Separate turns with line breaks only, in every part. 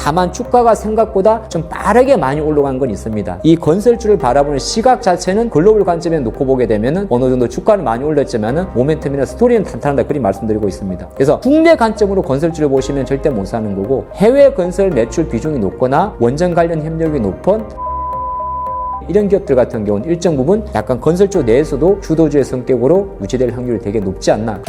다만 주가가 생각보다 좀 빠르게 많이 올라간 건 있습니다. 이 건설주를 바라보는 시각 자체는 글로벌 관점에 놓고 보게 되면은 어느 정도 주가는 많이 올랐지만은 모멘텀이나 스토리는 탄탄하다 그리 말씀드리고 있습니다. 그래서 국내 관점으로 건설주를 보시면 절대 못 사는 거고, 해외 건설 매출 비중이 높거나 원전 관련 협력이 높은 이런 기업들 같은 경우는 일정 부분 약간 건설주 내에서도 주도주의 성격으로 유지될 확률이 되게 높지 않나.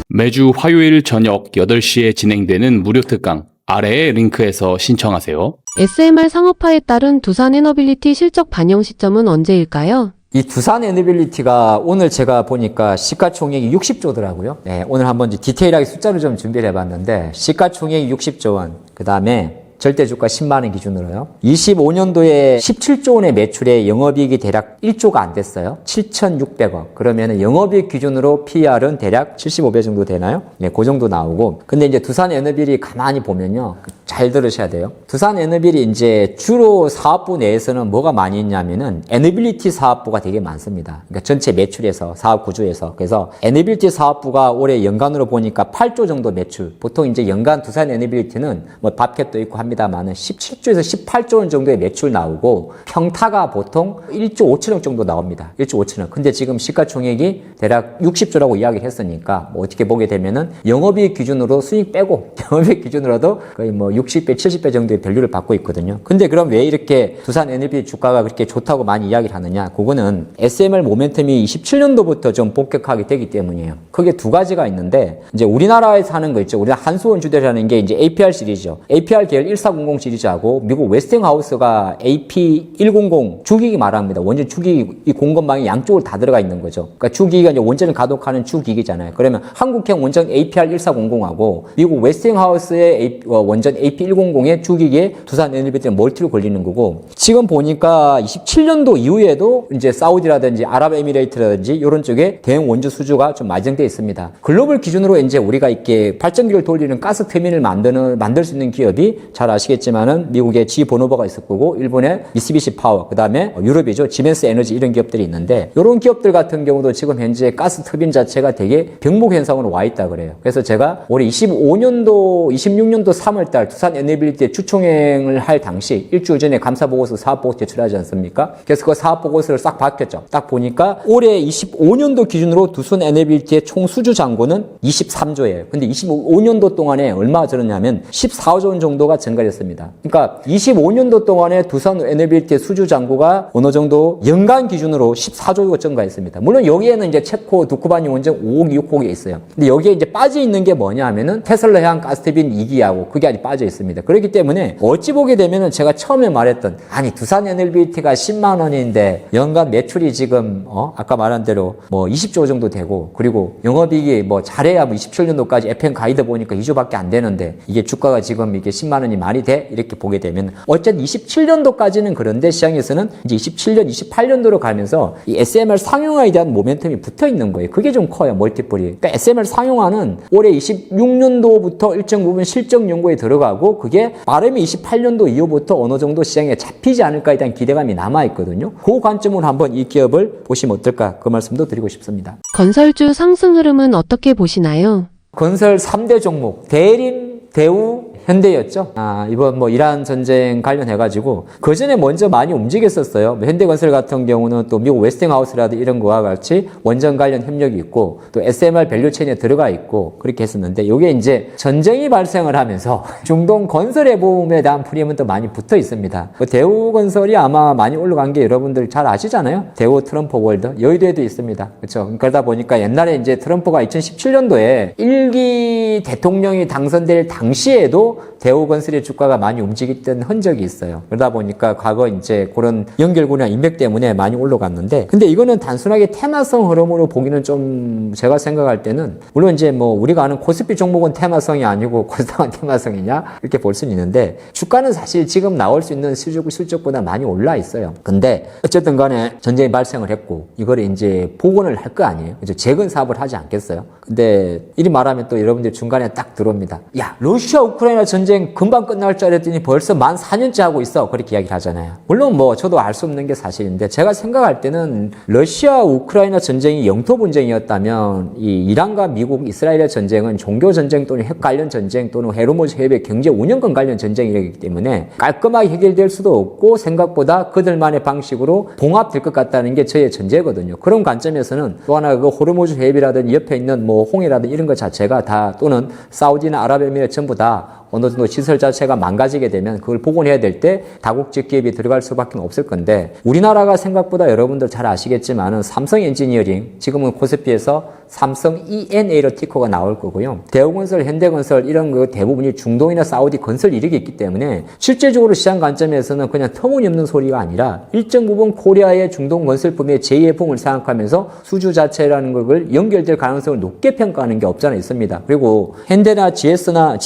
매주 화요일 저녁 8시에 진행되는 무료 특강 아래의 링크에서 신청하세요.
SMR 상업화에 따른 두산에너빌리티 실적 반영 시점은 언제일까요?
이 두산에너빌리티가 오늘 제가 보니까 시가총액이 60조더라고요. 네, 오늘 한번 디테일하게 숫자를 좀 준비를 해봤는데, 시가총액이 60조 원, 그 다음에 절대주가 10만 원 기준으로요. 25년도에 17조 원의 매출에 영업이익이 대략 1조가 안 됐어요. 7,600억. 그러면 영업이익 기준으로 PR은 대략 75배 정도 되나요? 네, 그 정도 나오고. 근데 이제 두산에너빌이 가만히 보면요. 잘 들으셔야 돼요. 두산에너빌이 이제 주로 사업부 내에서는 뭐가 많이 있냐면은 에너빌리티 사업부가 되게 많습니다. 그러니까 전체 매출에서, 사업 구조에서. 그래서 에너빌리티 사업부가 올해 연간으로 보니까 8조 정도 매출. 보통 이제 연간 두산에너빌리티는 뭐 밥캣도 있고 합니다만은 17조에서 18조 원 정도의 매출 나오고, 평타가 보통 1조 5천억 정도 나옵니다. 1조 5천억. 근데 지금 시가총액이 대략 60조라고 이야기를 했으니까 뭐 어떻게 보게 되면은 영업이익 기준으로 수익 빼고 영업이익 기준으로도 거의 뭐 60배, 70배 정도의 밸류를 받고 있거든요. 근데 그럼 왜 이렇게 두산에너비 주가가 그렇게 좋다고 많이 이야기를 하느냐? 그거는 SMR 모멘텀이 27년도부터 좀 본격화하게 되기 때문이에요. 그게 두 가지가 있는데, 이제 우리나라에서 하는 거 있죠. 우리나라 한수원 주대라는 게 이제 APR 시리즈죠. APR 계열 1400 시리즈하고 미국 웨스팅하우스가 AP100 주기기 말합니다. 원전 주기기, 이 공급망이 양쪽으로 다 들어가 있는 거죠. 그러니까 주기기가 이제 원전을 가동하는 주기기잖아요. 그러면 한국형 원전 APR1400하고 미국 웨스팅하우스의 원전 AP100의 주기기에 두산에너빌리티는 멀티로 걸리는 거고, 지금 보니까 27년도 이후에도 이제 사우디라든지 아랍에미레이트라든지 이런 쪽에 대형 원전 수주가 좀 마련되어 있습니다. 글로벌 기준으로 이제 우리가 이렇게 발전기를 돌리는 가스 터빈을 만들 수 있는 기업이 잘 아시겠지만은 미국의 G 보노버가 있을 거고, 일본의 미쓰비시 파워, 그 다음에 유럽이죠. 지멘스 에너지, 이런 기업들이 있는데, 이런 기업들 같은 경우도 지금 현재 가스 터빈 자체가 되게 병목 현상으로 와 있다 그래요. 그래서 제가 올해 25년도, 26년도 3월달 두산에너빌리티에 주총행을 할 당시 일주일 전에 감사보고서, 사업보고서 제출하지 않습니까? 그래서 그 사업보고서를 싹 봤겠죠. 딱 보니까 올해 25년도 기준으로 두산에너빌리티의 총 수주 잔고는 23조예요. 근데 25년도 동안에 얼마 들었냐면 14조 원 정도가 증가했습니다. 그러니까 25년도 동안에 두산에너빌리티의 수주 잔고가 어느 정도 연간 기준으로 14조가 증가했습니다. 물론 여기에는 이제 체코 두쿠바니 원전 5억 6억이 있어요. 근데 여기에 이제 빠져 있는 게 뭐냐 하면은 테슬라향 가스터빈 2기하고 그게 아직 빠져 있습니다. 그렇기 때문에 어찌 보게 되면은 제가 처음에 말했던, 아니 두산에너빌리티가 10만 원인데 연간 매출이 지금 아까 말한 대로 뭐 20조 정도 되고, 그리고 영업이익이 뭐 잘해야 뭐 27년도까지 FM 가이드 보니까 2조밖에 안 되는데 이게 주가가 지금 이게 10만 원이 말이 돼? 이렇게 보게 되면 어쨌든 27년도까지는 그런데 시장에서는 이제 27년, 28년도로 가면서 이 SMR 상용화에 대한 모멘텀이 붙어 있는 거예요. 그게 좀 커요, 멀티플이. 그러니까 SMR 상용화는 올해 26년도부터 일정 부분 실적 연구에 들어가고, 그게 빠르면 28년도 이후부터 어느 정도 시장에 잡히지 않을까에 대한 기대감이 남아있거든요. 그 관점으로 한번 이 기업을 보시면 어떨까, 그 말씀도 드리고 싶습니다.
건설주 상승 흐름은 어떻게 보시나요?
건설 3대 종목, 대림, 대우, 현대였죠. 이번 뭐 이란 전쟁 관련해가지고 그 전에 먼저 많이 움직였었어요. 현대건설 같은 경우는 또 미국 웨스팅하우스라든지 이런 거와 같이 원전 관련 협력이 있고, 또 SMR 밸류체인에 들어가 있고 그렇게 했었는데, 이게 이제 전쟁이 발생을 하면서 중동 건설의 보험에 대한 프리미엄은 또 많이 붙어 있습니다. 대우건설이 아마 많이 올라간 게 여러분들 잘 아시잖아요. 대우 트럼프 월드, 여의도에도 있습니다. 그렇죠. 그러다 보니까 옛날에 이제 트럼프가 2017년도에 1기 대통령이 당선될 당시에도 대우건설의 주가가 많이 움직였던 흔적이 있어요. 그러다 보니까 과거 이제 그런 연결고리나 인맥 때문에 많이 올라갔는데, 근데 이거는 단순하게 테마성 흐름으로 보기는 좀 제가 생각할 때는, 물론 이제 뭐 우리가 아는 코스피 종목은 테마성이 아니고 코스닥은 테마성이냐 이렇게 볼 수는 있는데, 주가는 사실 지금 나올 수 있는 실적보다 많이 올라 있어요. 근데 어쨌든 간에 전쟁이 발생을 했고 이거를 이제 복원을 할 거 아니에요. 그죠? 재건 사업을 하지 않겠어요? 근데 이리 말하면 또 여러분들 중간에 딱 들어옵니다. 야, 러시아 우크라이나 전쟁 금방 끝날 줄 알았더니 벌써 만 4년째 하고 있어. 그렇게 이야기를 하잖아요. 물론 뭐 저도 알 수 없는 게 사실인데 제가 생각할 때는 러시아 우크라이나 전쟁이 영토 분쟁이었다면 이 이란과 미국 이스라엘의 전쟁은 종교 전쟁 또는 핵 관련 전쟁 또는 헤르모즈 해협의 경제 운영권 관련 전쟁이기 때문에 깔끔하게 해결될 수도 없고 생각보다 그들만의 방식으로 봉합될 것 같다는 게 저의 전제거든요. 그런 관점에서는 또 하나 그 호르무즈 해협이라든지 옆에 있는 뭐 홍해라든지 이런 것 자체가 다 또는 사우디나 아랍에미레 전부 다 어느 정도 시설 자체가 망가지게 되면 그걸 복원해야 될 때 다국적 기업이 들어갈 수밖에 없을 건데 우리나라가 생각보다 여러분들 잘 아시겠지만은 삼성 엔지니어링 지금은 코스피에서 삼성 ENA로 티커가 나올 거고요. 대우건설, 현대건설 이런 거 대부분이 중동이나 사우디 건설 이력이 있기 때문에 실제적으로 시장 관점에서는 그냥 터무니없는 소리가 아니라 일정 부분 코리아의 중동 건설품의 제2의 붐을 생각하면서 수주 자체라는 걸 연결될 가능성을 높게 평가하는 게 없잖아 있습니다. 그리고 현대나 GS는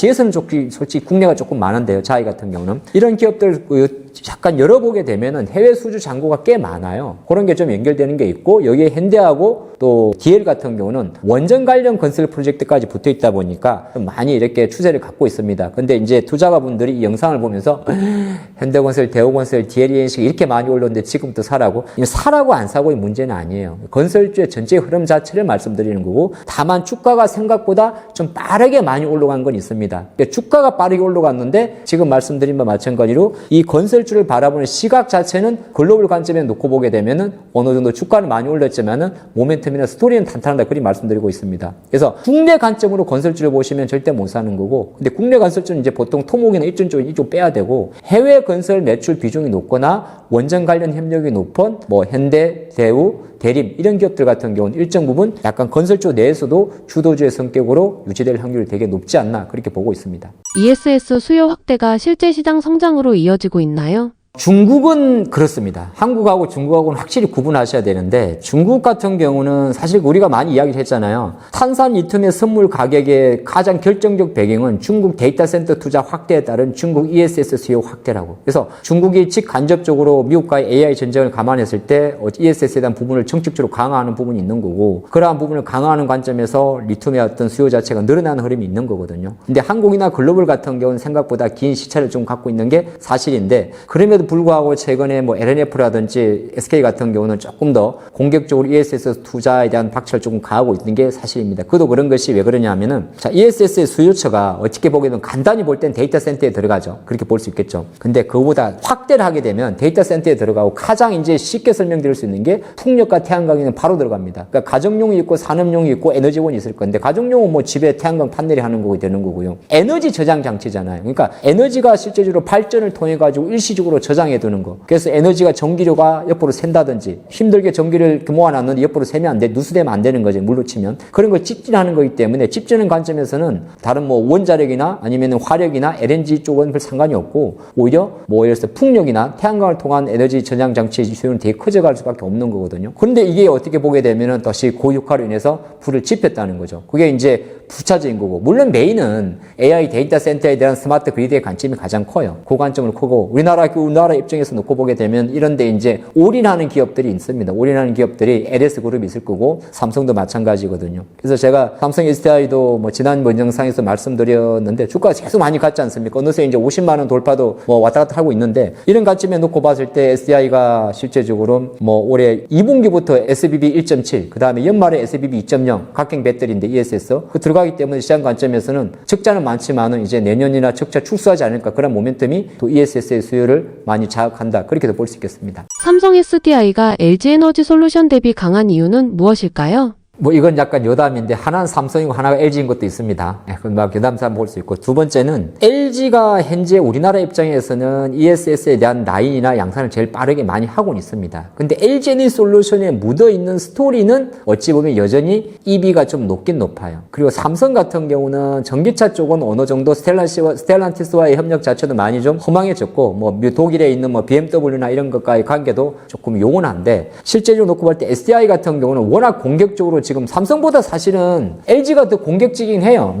솔직히 국내가 조금 많은데요. 자이 같은 경우는 이런 기업들 약간 열어보게 되면은 해외 수주 잔고가 꽤 많아요. 그런 게 좀 연결되는 게 있고 여기에 현대하고 또 DL 같은 경우는 원전 관련 건설 프로젝트까지 붙어 있다 보니까 좀 많이 이렇게 추세를 갖고 있습니다. 근데 이제 투자가분들이 이 영상을 보면서 현대건설, 대우건설, DLENC가 이렇게 많이 올랐는데 지금부터 사라고? 사라고 안 사고의 문제는 아니에요. 건설주의 전체 흐름 자체를 말씀드리는 거고 다만 주가가 생각보다 좀 빠르게 많이 올라간 건 있습니다. 그러니까 주가가 빠르게 올라갔는데 지금 말씀드린 바와 마찬가지로 이 건설주를 바라보는 시각 자체는 글로벌 관점에 놓고 보게 되면은 어느 정도 주가는 많이 올렸지만은 모멘텀이나 스토리는 탄탄하다 그리 말씀드리고 있습니다. 그래서 국내 관점으로 건설주를 보시면 절대 못 사는 거고 근데 국내 건설주는 이제 보통 토목이나 이쪽 빼야 되고 해외 건설 매출 비중이 높거나 원전 관련 협력이 높은 뭐 현대, 대우, 대림 이런 기업들 같은 경우는 일정 부분 약간 건설주 내에서도 주도주의 성격으로 유지될 확률이 되게 높지 않나 그렇게 보고 있습니다.
ESS 수요 확대가 실제 시장 성장으로 이어지고 있나요?
중국은 그렇습니다. 한국하고 중국하고는 확실히 구분하셔야 되는데 중국 같은 경우는 사실 우리가 많이 이야기를 했잖아요. 탄산 리튬의 선물 가격의 가장 결정적 배경은 중국 데이터 센터 투자 확대에 따른 중국 ESS 수요 확대라고. 그래서 중국이 직간접적으로 미국과의 AI 전쟁을 감안했을 때 ESS에 대한 부분을 정책적으로 강화하는 부분이 있는 거고 그러한 부분을 강화하는 관점에서 리튬의 어떤 수요 자체가 늘어나는 흐름이 있는 거거든요. 근데 한국이나 글로벌 같은 경우는 생각보다 긴 시차를 좀 갖고 있는 게 사실인데 그럼에도 불구하고 최근에 뭐 LNF라든지 SK 같은 경우는 조금 더 공격적으로 ESS 투자에 대한 박차를 조금 가하고 있는 게 사실입니다. 그도 그런 것이 왜 그러냐면은 자, ESS의 수요처가 어떻게 보게 되면 간단히 볼 땐 데이터 센터에 들어가죠. 그렇게 볼 수 있겠죠. 근데 그거보다 확대를 하게 되면 데이터 센터에 들어가고 가장 이제 쉽게 설명드릴 수 있는 게 풍력과 태양광에는 바로 들어갑니다. 그러니까 가정용이 있고 산업용이 있고 에너지원이 있을 건데 가정용은 뭐 집에 태양광 판넬이 하는 거고 되는 거고요. 에너지 저장 장치잖아요. 그러니까 에너지가 실제적으로 발전을 통해 가지고 일시적으로 저장해 두는 거. 그래서 에너지가 전기료가 옆으로 샌다든지 힘들게 전기를 모아놨는데 옆으로 새면 안 돼. 누수되면 안 되는 거죠. 물로 치면. 그런 걸 집진하는 거기 때문에 집지는 관점에서는 다른 뭐 원자력이나 아니면 화력이나 LNG 쪽은 별 상관이 없고 오히려 뭐 예를 들어서 풍력이나 태양광을 통한 에너지 저장 장치의 수요는 되게 커져갈 수밖에 없는 거거든요. 그런데 이게 어떻게 보게 되면은 다시 고유화로 인해서 불을 지폈다는 거죠. 그게 이제 부차적인 거고 물론 메인은 AI 데이터 센터에 대한 스마트 그리드의 관점이 가장 커요. 그 관점을 크고 우리나라 입장에서 놓고 보게 되면 이런데 이제 올인하는 기업들이 있습니다. 올인하는 기업들이 LS 그룹이 있을 거고 삼성도 마찬가지거든요. 그래서 제가 삼성 SDI도 뭐 지난 영상에서 말씀드렸는데 주가가 계속 많이 갔지 않습니까? 어느새 이제 50만 원 돌파도 뭐 왔다 갔다 하고 있는데 이런 관점에 놓고 봤을 때 SDI가 실제적으로 뭐 올해 2분기부터 SBB 1.7 그 다음에 연말에 SBB 2.0 각형 배터리인데 ESS 그 들어가기 때문에 시장 관점에서는 적자는 많지만은 이제 내년이나 적자 출소하지 않을까 그런 모멘텀이 또 ESS의 수요를 많이 자극한다. 그렇게도 볼 수 있겠습니다.
삼성 SDI가 LG에너지 솔루션 대비 강한 이유는 무엇일까요?
뭐 이건 약간 여담인데 하나는 삼성이고 하나가 LG인 것도 있습니다. 그건 막 여담삼아 볼 수 있고 두 번째는 LG가 현재 우리나라 입장에서는 ESS에 대한 라인이나 양산을 제일 빠르게 많이 하고는 있습니다. 근데 LG 에너지 솔루션에 묻어있는 스토리는 어찌 보면 여전히 EB가 좀 높긴 높아요. 그리고 삼성 같은 경우는 전기차 쪽은 어느 정도 스텔란티스와의 협력 자체도 많이 좀 허망해졌고 뭐 독일에 있는 뭐 BMW나 이런 것과의 관계도 조금 요원한데 실제적으로 놓고 볼 때 SDI 같은 경우는 워낙 공격적으로 지금 삼성보다 사실은 LG가 더 공격적이긴 해요.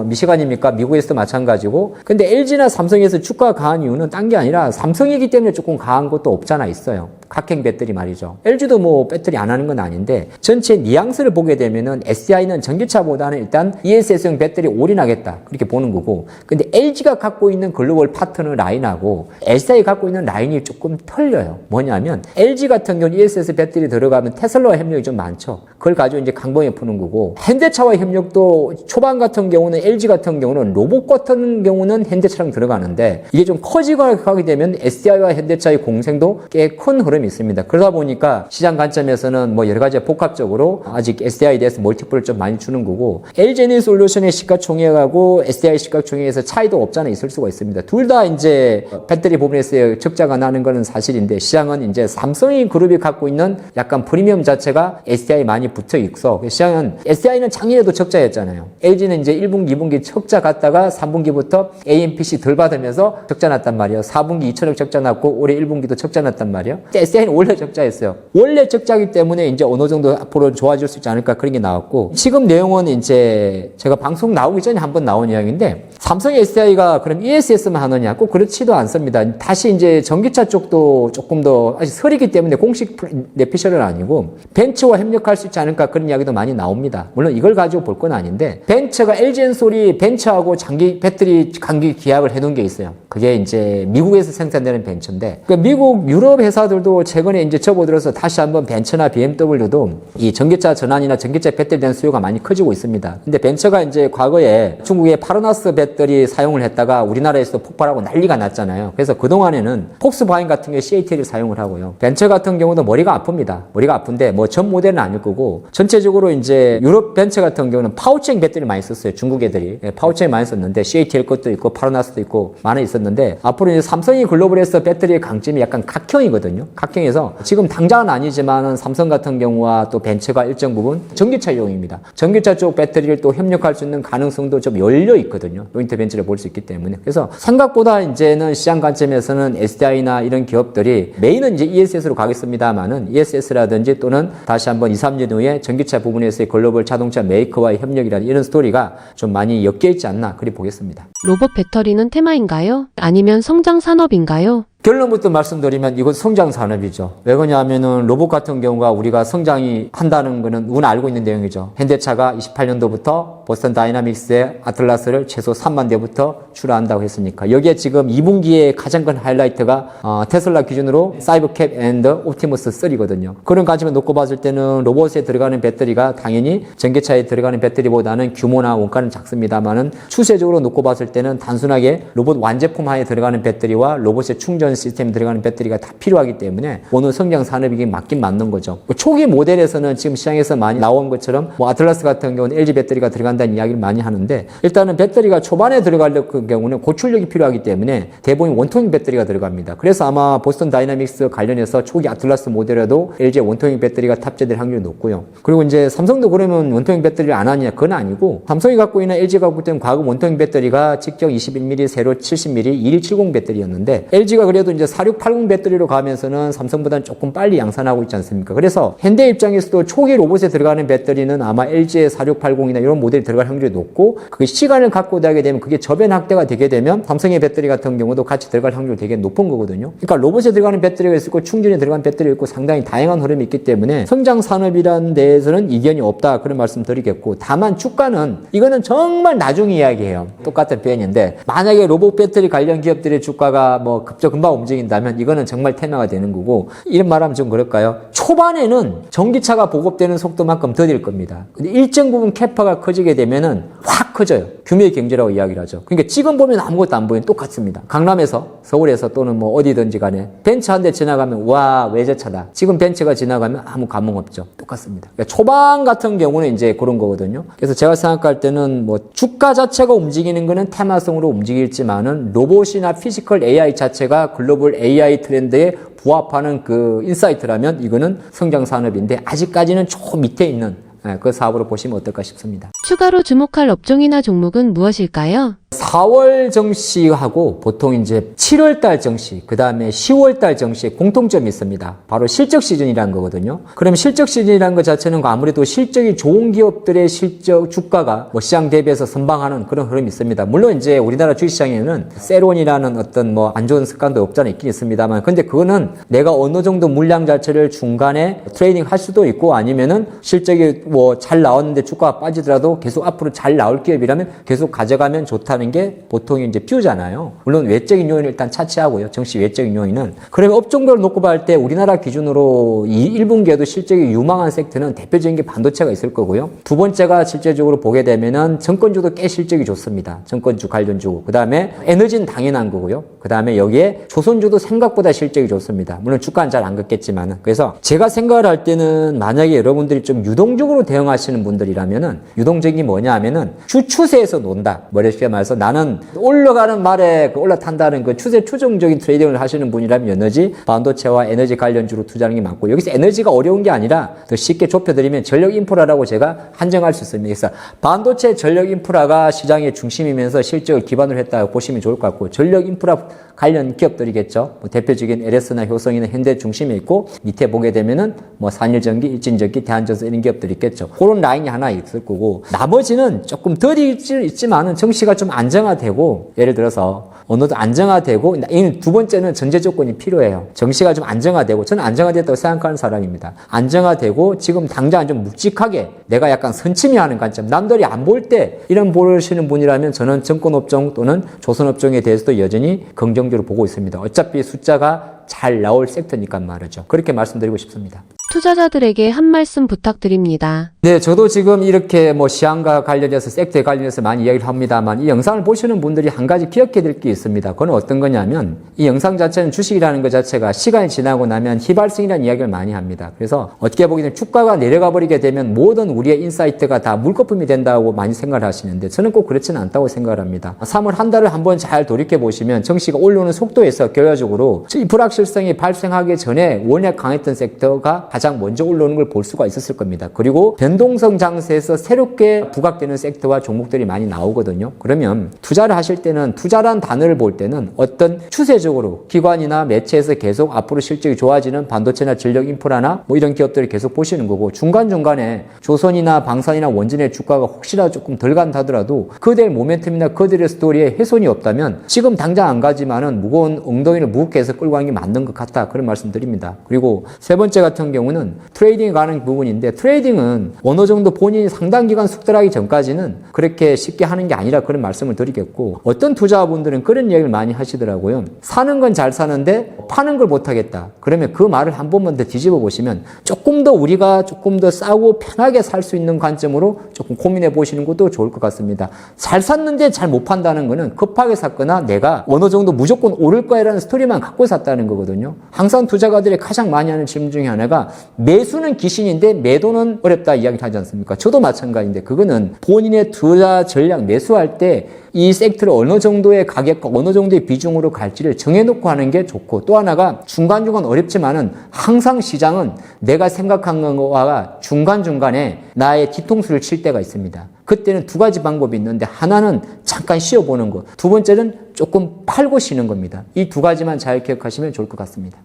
미시간입니까? 미국에서도 마찬가지고. 근데 LG나 삼성에서 주가가 강한 이유는 딴 게 아니라 삼성이기 때문에 조금 강한 것도 없잖아 있어요. 각행 배터리 말이죠. LG도 뭐 배터리 안 하는 건 아닌데 전체 뉘앙스를 보게 되면은 SDI는 전기차보다는 일단 ESS용 배터리 올인하겠다 그렇게 보는 거고, 근데 LG가 갖고 있는 글로벌 파트너 라인하고 SDI 갖고 있는 라인이 조금 틀려요. 뭐냐면 LG 같은 경우는 ESS 배터리 들어가면 테슬라와 협력이 좀 많죠. 그걸 가지고 이제 강봉에 푸는 거고, 현대차와 협력도 초반 같은 경우는 LG 같은 경우는 로봇 같은 경우는 현대차랑 들어가는데 이게 좀 커지거나 가게 되면 SDI와 현대차의 공생도 꽤 큰 흐름이 있습니다. 그러다 보니까 시장 관점에서는 뭐 여러 가지 복합적으로 아직 SDI에 대해서 멀티플을 좀 많이 주는 거고, LG 에너지솔루션의 시가총액하고 SDI 시가총액에서 차이도 없지 않아 있을 수가 있습니다. 둘 다 이제 배터리 부분에서 적자가 나는 것은 사실인데, 시장은 이제 삼성이 그룹이 갖고 있는 약간 프리미엄 자체가 SDI 많이 붙어 있어. 시장은 SDI는 작년에도 적자였잖아요. LG는 이제 1분기, 2분기 적자 갔다가 3분기부터 AMPC 덜 받으면서 적자 났단 말이에요. 4분기 2천억 적자 났고 올해 1분기도 적자 났단 말이에요. SDI는 원래 적자였어요. 원래 적자이기 때문에 이제 어느 정도 앞으로 좋아질 수 있지 않을까 그런 게 나왔고, 지금 내용은 이제 제가 방송 나오기 전에 한번 나온 이야기인데, 삼성의 SDI가 그럼 ESS만 하느냐? 꼭 그렇지도 않습니다. 다시 이제 전기차 쪽도 조금 더 아직 설이기 때문에 공식 내피셜은 아니고 벤처와 협력할 수 있지 않을까 그런 이야기도 많이 나옵니다. 물론 이걸 가지고 볼 건 아닌데, 벤처가 LG엔솔이 벤처하고 장기 배터리 장기 계약을 해놓은 게 있어요. 그게 이제 미국에서 생산되는 벤처인데, 그 미국 유럽 회사들도 최근에 이제 접어들어서 다시 한번 벤처나 BMW도 이 전기차 전환이나 전기차 배터리에 대한 수요가 많이 커지고 있습니다. 근데 벤처가 이제 과거에 중국의 파르나스 배터리 사용을 했다가 우리나라에서 폭발하고 난리가 났잖아요. 그래서 그동안에는 폭스바겐 같은 게 CATL을 사용을 하고요. 벤처 같은 경우도 머리가 아픕니다. 머리가 아픈데 뭐 전 모델은 아닐 거고, 전체적으로 이제 유럽 벤처 같은 경우는 파우치형 배터리 많이 썼어요. 중국 애들이. 파우치형 많이 썼는데 CATL 것도 있고 파르나스도 있고 많이 있었는데, 앞으로 이제 삼성이 글로벌에서 배터리의 강점이 약간 각형이거든요. 각형에서 지금 당장은 아니지만은 삼성 같은 경우와 또 벤처가 일정 부분 전기차용입니다. 전기차 쪽 배터리를 또 협력할 수 있는 가능성도 좀 열려 있거든요. 조인트 벤처를 볼 수 있기 때문에. 그래서 생각보다 이제는 시장 관점에서는 SDI나 이런 기업들이 메인은 이제 ESS로 가겠습니다만은 ESS라든지 또는 다시 한번 2, 3년 후에 전기차 부분에서의 글로벌 자동차 메이커와의 협력이라든지 이런 스토리가 좀 많이 엮여 있지 않나 그리 보겠습니다.
로봇 배터리는 테마인가요? 아니면 성장 산업인가요?
결론부터 말씀드리면 이건 성장 산업이죠. 왜 그러냐면은 로봇 같은 경우가 우리가 성장이 한다는 거는 누구나 알고 있는 내용이죠. 현대차가 28년도부터 보스턴 다이나믹스의 아틀라스를 최소 3만 대부터 출하한다고 했으니까, 여기에 지금 2분기에 가장 큰 하이라이트가 테슬라 기준으로 사이버캡 앤드 옵티머스 3거든요. 그런 관점을 놓고 봤을 때는 로봇에 들어가는 배터리가 당연히 전기차에 들어가는 배터리보다는 규모나 원가는 작습니다만은 추세적으로 놓고 봤을 때는 단순하게 로봇 완제품 하에 들어가는 배터리와 로봇의 충전 시스템에 들어가는 배터리가 다 필요하기 때문에 오늘 성장 산업이 맞긴 맞는 거죠. 초기 모델에서는 지금 시장에서 많이 나온 것처럼 뭐 아틀라스 같은 경우는 LG 배터리가 들어간다는 이야기를 많이 하는데, 일단은 배터리가 초반에 들어갈 경우는 고출력이 필요하기 때문에 대부분 원통형 배터리가 들어갑니다. 그래서 아마 보스턴 다이나믹스 관련해서 초기 아틀라스 모델에도 LG의 원통형 배터리가 탑재될 확률이 높고요. 그리고 이제 삼성도 그러면 원통형 배터리를 안 하느냐? 그건 아니고, 삼성이 갖고 있는 LG가 갖고 있는 과거 원통형 배터리가 직경 21mm, 세로 70mm, 2170 배터리였는데, LG가 그래도 이제 4680 배터리로 가면서는 삼성보다는 조금 빨리 양산하고 있지 않습니까? 그래서 현대 입장에서도 초기 로봇에 들어가는 배터리는 아마 LG의 4680이나 이런 모델이 들어갈 확률이 높고, 그게 시간을 갖고 가게 되면 그게 저변 확대가 되게 되면 삼성의 배터리 같은 경우도 같이 들어갈 확률이 되게 높은 거거든요. 그러니까 로봇에 들어가는 배터리가 있고 충전에 들어가는 배터리가 있고 상당히 다양한 흐름이 있기 때문에 성장 산업이라는 데에서는 이견이 없다 그런 말씀 드리겠고, 다만 주가는 이거는 정말 나중 이야기예요. 똑같은 표현인데, 만약에 로봇 배터리 관련 기업들의 주가가 뭐 금방 움직인다면 이거는 정말 테마가 되는 거고, 이런 말하면 좀 그럴까요? 초반에는 전기차가 보급되는 속도만큼 더딜 겁니다. 근데 일정 부분 캐파가 커지게 되면은 확 커져요. 규모의 경제라고 이야기를 하죠. 그러니까 지금 보면 아무것도 안 보이는 똑같습니다. 강남에서, 서울에서 또는 뭐 어디든지 간에 벤츠 한 대 지나가면 와 외제차다. 지금 벤츠가 지나가면 아무 감흥 없죠. 똑같습니다. 그러니까 초반 같은 경우는 이제 그런 거거든요. 그래서 제가 생각할 때는 뭐 주가 자체가 움직이는 거는 테마성으로 움직일지만은 로봇이나 피지컬 AI 자체가 글로벌 AI 트렌드에 부합하는 그 인사이트라면 이거는 성장 산업인데, 아직까지는 조금 밑에 있는 그 사업으로 보시면 어떨까 싶습니다.
추가로 주목할 업종이나 종목은 무엇일까요?
4월 정시하고 보통 이제 7월 달 정시, 그 다음에 10월 달 정시에 공통점이 있습니다. 바로 실적 시즌이라는 거거든요. 그럼 실적 시즌이라는 것 자체는 아무래도 실적이 좋은 기업들의 실적 주가가 뭐 시장 대비해서 선방하는 그런 흐름이 있습니다. 물론 이제 우리나라 주식시장에는 세론이라는 어떤 뭐 안 좋은 습관도 없잖아 있긴 있습니다만, 근데 그거는 내가 어느 정도 물량 자체를 중간에 트레이딩 할 수도 있고, 아니면은 실적이 뭐 잘 나왔는데 주가가 빠지더라도 계속 앞으로 잘 나올 기업이라면 계속 가져가면 좋다는 게 보통 이제 뷰잖아요. 물론 외적인 요인을 일단 차치하고요. 정시 외적인 요인은. 그러면 업종별로 놓고 볼 때 우리나라 기준으로 이 1분기에도 실적이 유망한 섹터는 대표적인 게 반도체가 있을 거고요. 두 번째가 실제적으로 보게 되면은 증권주도 꽤 실적이 좋습니다. 증권주, 관련주. 그 다음에 에너지는 당연한 거고요. 그 다음에 여기에 조선주도 생각보다 실적이 좋습니다. 물론 주가는 잘 안 걷겠지만은. 그래서 제가 생각을 할 때는 만약에 여러분들이 좀 유동적으로 대응하시는 분들이라면은, 유동적인 게 뭐냐 하면은 주 추세에서 논다. 머리 쉽게 말해서 나는 올라가는 말에 올라탄다는 그 추세 추종적인 트레이딩을 하시는 분이라면 에너지, 반도체와 에너지 관련주로 투자하는 게 맞고, 여기서 에너지가 어려운 게 아니라 더 쉽게 좁혀드리면 전력 인프라라고 제가 한정할 수 있습니다. 그래서 반도체 전력 인프라가 시장의 중심이면서 실적을 기반으로 했다고 보시면 좋을 것 같고, 전력 인프라 관련 기업들이겠죠. 뭐 대표적인 LS나 효성이나 현대 중심에 있고, 밑에 보게 되면은 뭐 산일전기, 일진전기, 대한전선 이런 기업들이 있겠죠. 그런 라인이 하나 있을 거고, 나머지는 조금 덜 있지만은 정시가 좀 안정화되고, 예를 들어서 어느 정도 안정화되고, 두 번째는 전제 조건이 필요해요. 정시가 좀 안정화되고, 저는 안정화됐다고 생각하는 사람입니다. 안정화되고 지금 당장 좀 묵직하게 내가 약간 선침해하는 관점, 남들이 안 볼 때 이런 보시는 분이라면 저는 증권업종 또는 조선업종에 대해서도 여전히 긍정적으로 보고 있습니다. 어차피 숫자가 잘 나올 섹터니까 말이죠. 그렇게 말씀드리고 싶습니다.
투자자들에게 한 말씀 부탁드립니다.
네, 저도 지금 이렇게 뭐 시황과 관련해서 섹터에 관련해서 많이 이야기를 합니다만, 이 영상을 보시는 분들이 한 가지 기억해야 될 게 있습니다. 그건 어떤 거냐면, 이 영상 자체는 주식이라는 것 자체가 시간이 지나고 나면 희발성이라는 이야기를 많이 합니다. 그래서 어떻게 보게 되면 주가가 내려가 버리게 되면 모든 우리의 인사이트가 다 물거품이 된다고 많이 생각을 하시는데, 저는 꼭 그렇지는 않다고 생각을 합니다. 3월 한 달을 한번 잘 돌이켜 보시면 정시가 올라오는 속도에서 결과적으로 이 불확실성이 발생하기 전에 원래 강했던 섹터가 가장 먼저 올라오는 걸 볼 수가 있었을 겁니다. 그리고 변동성 장세에서 새롭게 부각되는 섹터와 종목들이 많이 나오거든요. 그러면 투자를 하실 때는, 투자란 단어를 볼 때는 어떤 추세적으로 기관이나 매체에서 계속 앞으로 실적이 좋아지는 반도체나 전력 인프라나 뭐 이런 기업들을 계속 보시는 거고, 중간중간에 조선이나 방산이나 원전의 주가가 혹시나 조금 덜 간다더라도 그들의 모멘텀이나 그들의 스토리에 훼손이 없다면 지금 당장 안 가지만은 무거운 엉덩이를 무겁게 해서 끌고 가는 게 맞는 것 같다, 그런 말씀 드립니다. 그리고 세 번째 같은 경우는 트레이딩에 관한 부분인데, 트레이딩은 어느 정도 본인이 상당 기간 숙달하기 전까지는 그렇게 쉽게 하는 게 아니라 그런 말씀을 드리겠고, 어떤 투자분들은 그런 얘기를 많이 하시더라고요. 사는 건 잘 사는데 파는 걸 못 하겠다. 그러면 그 말을 한 번만 더 뒤집어 보시면 조금 더 우리가 조금 더 싸고 편하게 살 수 있는 관점으로 조금 고민해 보시는 것도 좋을 것 같습니다. 잘 샀는데 잘 못 판다는 거는 급하게 샀거나 내가 어느 정도 무조건 오를 거야라는 스토리만 갖고 샀다는 거거든요. 항상 투자가들이 가장 많이 하는 질문 중에 하나가, 매수는 귀신인데 매도는 어렵다 이야기를 하지 않습니까? 저도 마찬가지인데, 그거는 본인의 투자 전략 매수할 때 이 섹터를 어느 정도의 가격과 어느 정도의 비중으로 갈지를 정해놓고 하는 게 좋고, 또 하나가 중간중간 어렵지만은 항상 시장은 내가 생각한 것과 중간중간에 나의 뒤통수를 칠 때가 있습니다. 그때는 두 가지 방법이 있는데, 하나는 잠깐 쉬어보는 것, 두 번째는 조금 팔고 쉬는 겁니다. 이 두 가지만 잘 기억하시면 좋을 것 같습니다.